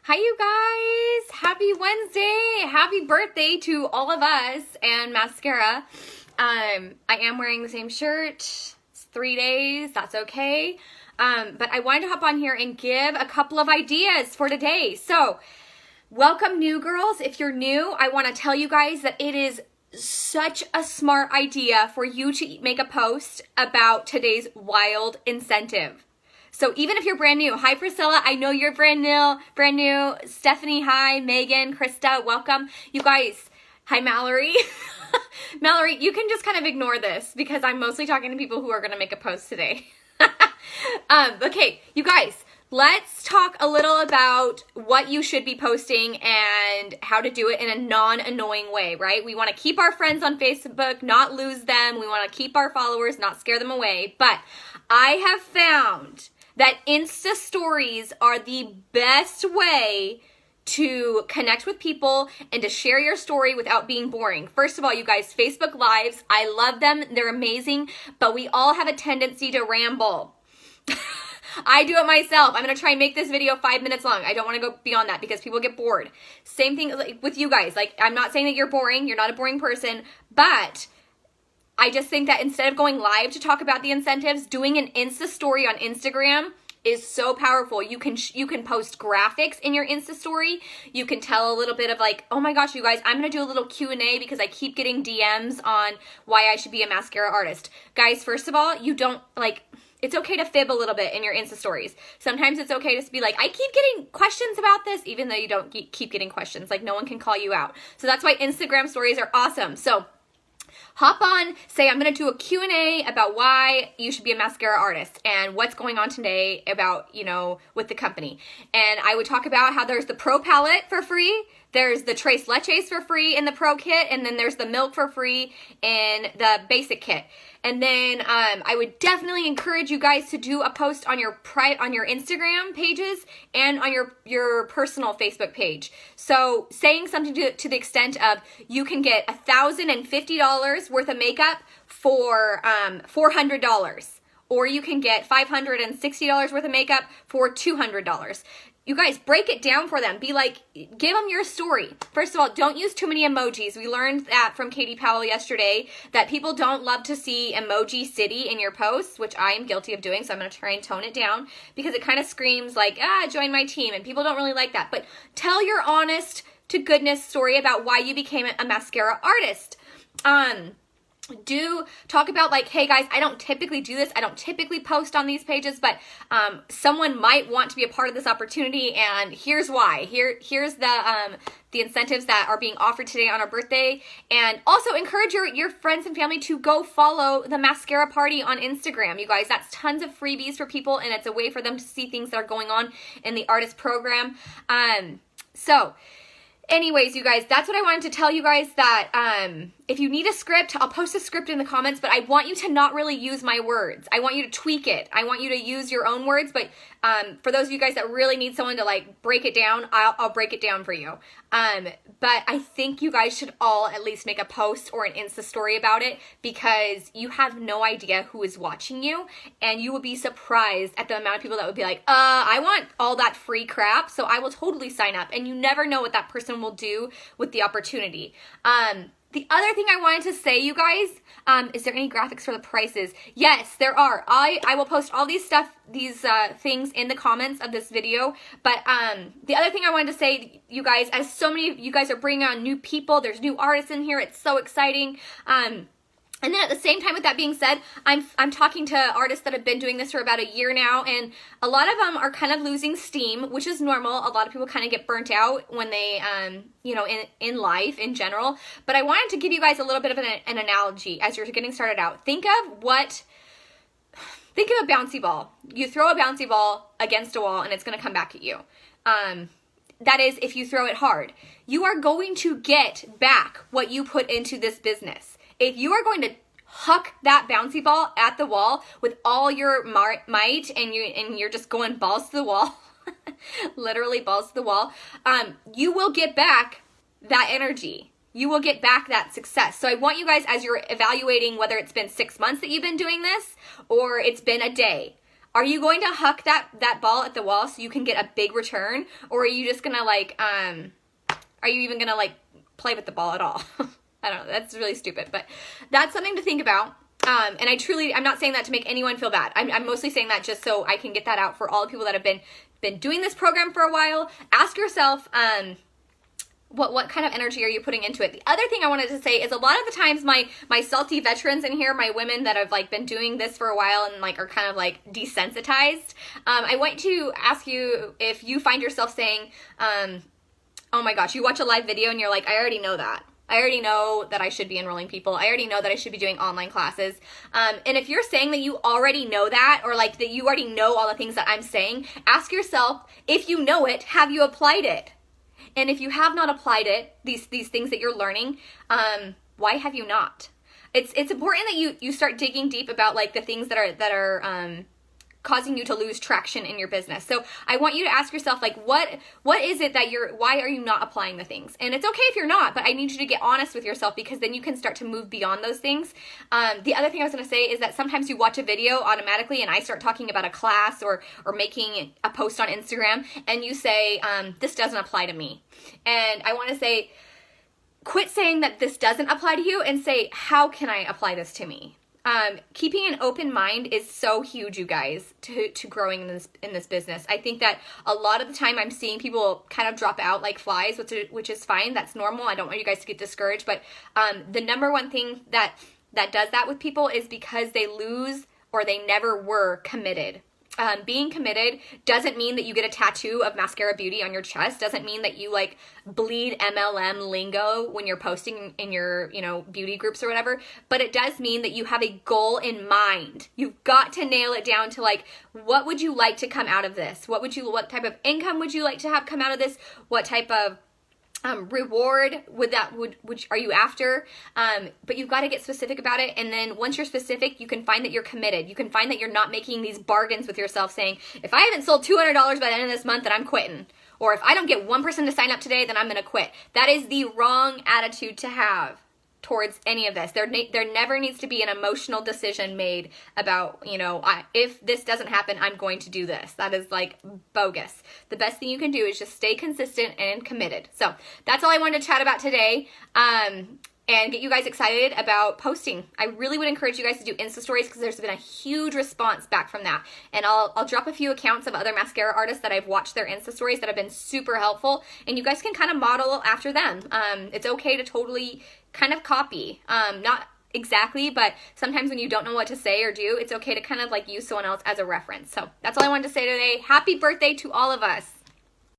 Hi, you guys. Happy Wednesday. Happy birthday to all of us and Maskcara. I am wearing the same shirt. It's 3 days. That's okay. But I wanted to hop on here and give a couple of ideas for today. So, welcome new girls. If you're new, I want to tell you guys that it is such a smart idea for you to make a post about today's wild incentive. So even if you're brand new, hi Priscilla, I know you're brand new. Stephanie, hi. Megan, Krista, welcome. You guys, hi Mallory. Mallory, you can just kind of ignore this because I'm mostly talking to people who are going to make a post today. Okay, you guys, let's talk a little about what you should be posting and how to do it in a non-annoying way, right? We want to keep our friends on Facebook, not lose them. We want to keep our followers, not scare them away. But I have found that Insta stories are the best way to connect with people and to share your story without being boring. First of all, you guys, Facebook Lives, I love them. They're amazing, but we all have a tendency to ramble. I do it myself. I'm going to try and make this video 5 minutes long. I don't want to go beyond that because people get bored. Same thing with you guys. Like, I'm not saying that you're boring. You're not a boring person, but I just think that instead of going live to talk about the incentives, doing an Insta story on Instagram is so powerful. You can post graphics in your Insta story. You can tell a little bit of like, oh my gosh, you guys, I'm going to do a little Q&A because I keep getting DMs on why I should be a mascara artist. Guys, first of all, you don't like, it's okay to fib a little bit in your Insta stories. Sometimes it's okay to be like, I keep getting questions about this, even though you don't keep getting questions. Like, no one can call you out. So that's why Instagram stories are awesome. So hop on, say I'm going to do a Q&A about why you should be a mascara artist and what's going on today about, with the company. And I would talk about how there's the Pro palette for free, there's the Tres Leches for free in the Pro kit, and then there's the milk for free in the basic kit. And then I would definitely encourage you guys to do a post on your Instagram pages and on your personal Facebook page. So saying something to the extent of you can get $1,050 worth of makeup for $400. Or you can get $560 worth of makeup for $200. You guys, break it down for them. Be like, give them your story. First of all, don't use too many emojis. We learned that from Katie Powell yesterday, that people don't love to see emoji city in your posts, which I am guilty of doing, so I'm going to try and tone it down because it kind of screams like, join my team, and people don't really like that. But tell your honest to goodness story about why you became a mascara artist. Do talk about like, hey guys, I don't typically do this. I don't typically post on these pages, but someone might want to be a part of this opportunity, and here's why. Here's the incentives that are being offered today on our birthday. And also encourage your friends and family to go follow the Mascara Party on Instagram. You guys, that's tons of freebies for people, and it's a way for them to see things that are going on in the artist program. Anyways, you guys, that's what I wanted to tell you guys, that if you need a script, I'll post a script in the comments, but I want you to not really use my words. I want you to tweak it. I want you to use your own words, but for those of you guys that really need someone to like break it down, I'll break it down for you. But I think you guys should all at least make a post or an Insta story about it, because you have no idea who is watching you, and you will be surprised at the amount of people that would be like, I want all that free crap, so I will totally sign up. And you never know what that person will do with the opportunity. The other thing I wanted to say, you guys, is there any graphics for the prices? Yes, there are. I will post all these things in the comments of this video. But the other thing I wanted to say, you guys, as so many of you guys are bringing on new people, there's new artists in here. It's so exciting. And then at the same time, with that being said, I'm talking to artists that have been doing this for about a year now, and a lot of them are kind of losing steam, which is normal. A lot of people kind of get burnt out when they, in life in general. But I wanted to give you guys a little bit of an analogy as you're getting started out. Think of a bouncy ball. You throw a bouncy ball against a wall, and it's going to come back at you. That is, if you throw it hard. You are going to get back what you put into this business. If you are going to huck that bouncy ball at the wall with all your might, and you're just going balls to the wall, literally balls to the wall, you will get back that energy. You will get back that success. So I want you guys, as you're evaluating whether it's been 6 months that you've been doing this or it's been a day, Are you going to huck that ball at the wall so you can get a big return? Or are you just gonna like, are you even gonna like play with the ball at all? I don't know, that's really stupid, but that's something to think about. And I'm not saying that to make anyone feel bad. I'm mostly saying that just so I can get that out for all the people that have been doing this program for a while. Ask yourself, what kind of energy are you putting into it? The other thing I wanted to say is a lot of the times my salty veterans in here, my women that have like been doing this for a while and like are kind of like desensitized, I want to ask you if you find yourself saying, oh my gosh, you watch a live video and you're like, I already know that. I already know that I should be enrolling people. I already know that I should be doing online classes. And if you're saying that you already know that, or like that you already know all the things that I'm saying, ask yourself, if you know it, have you applied it? And if you have not applied it, these things that you're learning, why have you not? It's important that you start digging deep about like the things that are causing you to lose traction in your business. So I want you to ask yourself, like, what is it that why are you not applying the things? And it's okay if you're not, but I need you to get honest with yourself, because then you can start to move beyond those things. The other thing I was going to say is that sometimes you watch a video automatically and I start talking about a class or making a post on Instagram and you say, this doesn't apply to me. And I want to say, quit saying that this doesn't apply to you and say, how can I apply this to me? Keeping an open mind is so huge, you guys, to growing in this business. I think that a lot of the time I'm seeing people kind of drop out like flies, which is fine. That's normal. I don't want you guys to get discouraged, but the number one thing that does that with people is because they lose or they never were committed. Being committed doesn't mean that you get a tattoo of Maskcara Beauty on your chest. Doesn't mean that you like bleed MLM lingo when you're posting in your, beauty groups or whatever. But it does mean that you have a goal in mind. You've got to nail it down to like, what would you like to come out of this? What type of income would you like to have come out of this? What type of reward are you after? But you've got to get specific about it. And then once you're specific, you can find that you're committed. You can find that you're not making these bargains with yourself saying, if I haven't sold $200 by the end of this month, then I'm quitting. Or if I don't get one person to sign up today, then I'm going to quit. That is the wrong attitude to have towards any of this. There never needs to be an emotional decision made about, if this doesn't happen, I'm going to do this. That is like bogus. The best thing you can do is just stay consistent and committed. So that's all I wanted to chat about today. And get you guys excited about posting. I really would encourage you guys to do Insta stories because there's been a huge response back from that. And I'll drop a few accounts of other mascara artists that I've watched their Insta stories that have been super helpful, and you guys can kind of model after them. It's okay to totally kind of copy. Not exactly, but sometimes when you don't know what to say or do, it's okay to kind of like use someone else as a reference. So that's all I wanted to say today. Happy birthday to all of us.